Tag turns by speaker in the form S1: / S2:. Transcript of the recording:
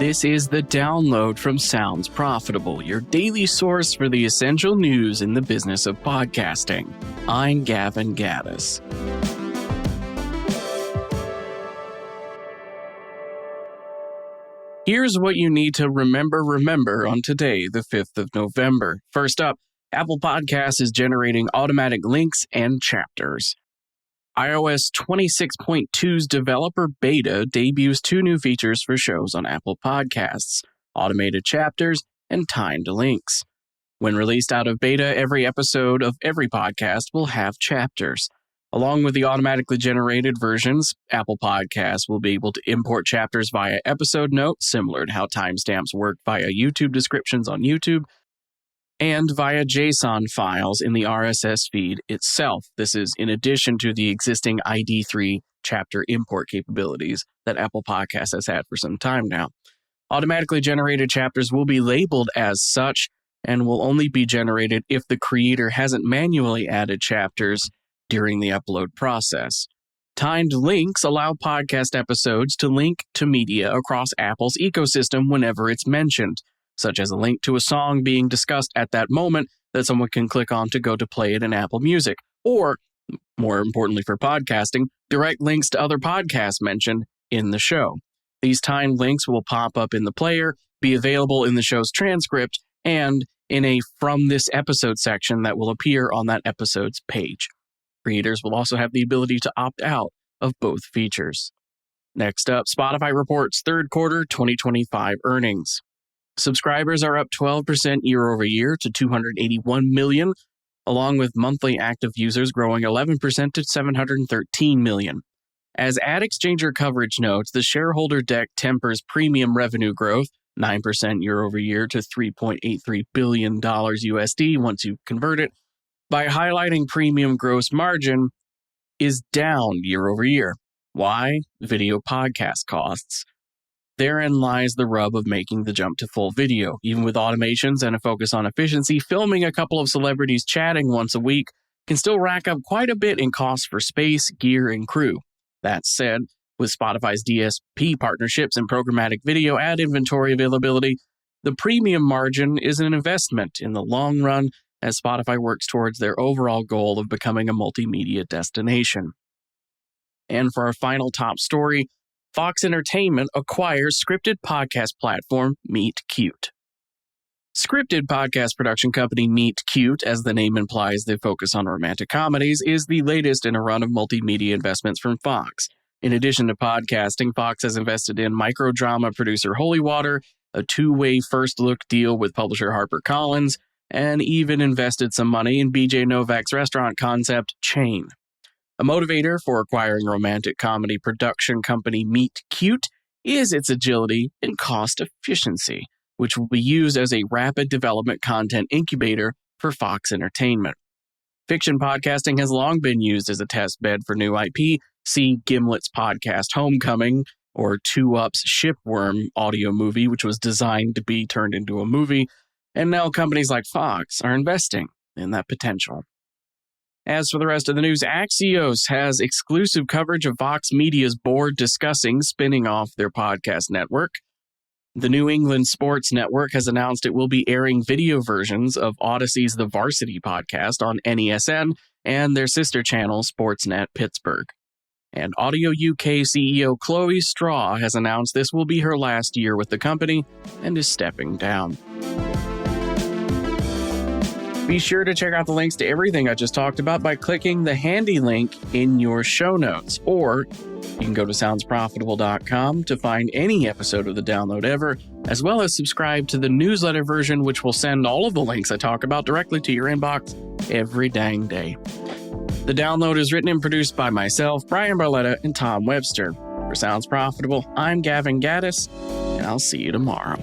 S1: This is the download from Sounds Profitable, your daily source for the essential news in the business of podcasting. I'm Gavin Gaddis. Here's what you need to remember on today, the 5th of November. First up, Apple Podcasts is generating automatic links and chapters. iOS 26.2's developer beta debuts two new features for shows on Apple Podcasts: automated chapters and timed links. When released out of beta, every episode of every podcast will have chapters. Along with the automatically generated versions, Apple Podcasts will be able to import chapters via episode notes, similar to how timestamps work via YouTube descriptions on YouTube, and via JSON files in the RSS feed itself. This is in addition to the existing ID3 chapter import capabilities that Apple Podcasts has had for some time now. Automatically generated chapters will be labeled as such and will only be generated if the creator hasn't manually added chapters during the upload process. Timed links allow podcast episodes to link to media across Apple's ecosystem whenever it's mentioned, such as a link to a song being discussed at that moment that someone can click on to go to play it in Apple Music, or, more importantly for podcasting, direct links to other podcasts mentioned in the show. These timed links will pop up in the player, be available in the show's transcript, and in a From This Episode section that will appear on that episode's page. Creators will also have the ability to opt out of both features. Next up, Spotify reports third quarter 2025 earnings. Subscribers are up 12% year over year to 281 million, along with monthly active users growing 11% to 713 million. As Ad Exchanger coverage notes, the shareholder deck tempers premium revenue growth, 9% year over year to $3.83 billion USD once you convert it, by highlighting premium gross margin is down year over year. Why? Video podcast costs. Therein lies the rub of making the jump to full video. Even with automations and a focus on efficiency, filming a couple of celebrities chatting once a week can still rack up quite a bit in costs for space, gear, and crew. That said, with Spotify's DSP partnerships and programmatic video ad inventory availability, the premium margin is an investment in the long run as Spotify works towards their overall goal of becoming a multimedia destination. And for our final top story, Fox Entertainment acquires scripted podcast platform Meet Cute. Scripted podcast production company Meet Cute, as the name implies they focus on romantic comedies, is the latest in a run of multimedia investments from Fox. In addition to podcasting, Fox has invested in microdrama producer Holy Water, a two-way first-look deal with publisher HarperCollins, and even invested some money in BJ Novak's restaurant concept, Chain. A motivator for acquiring romantic comedy production company Meet Cute is its agility and cost efficiency, which will be used as a rapid development content incubator for Fox Entertainment. Fiction podcasting has long been used as a test bed for new IP. See Gimlet's podcast Homecoming, or 2UP's Shipworm audio movie, which was designed to be turned into a movie. And now companies like Fox are investing in that potential. As for the rest of the news, Axios has exclusive coverage of Vox Media's board discussing spinning off their podcast network. The New England Sports Network has announced it will be airing video versions of Odyssey's The Varsity podcast on NESN and their sister channel, Sportsnet Pittsburgh. And Audio UK CEO Chloe Straw has announced this will be her last year with the company and is stepping down. Be sure to check out the links to everything I just talked about by clicking the handy link in your show notes, or you can go to soundsprofitable.com to find any episode of the download ever, as well as subscribe to the newsletter version, which will send all of the links I talk about directly to your inbox every dang day. The download is written and produced by myself, Brian Barletta, and Tom Webster. For Sounds Profitable, I'm Gavin Gaddis, and I'll see you tomorrow.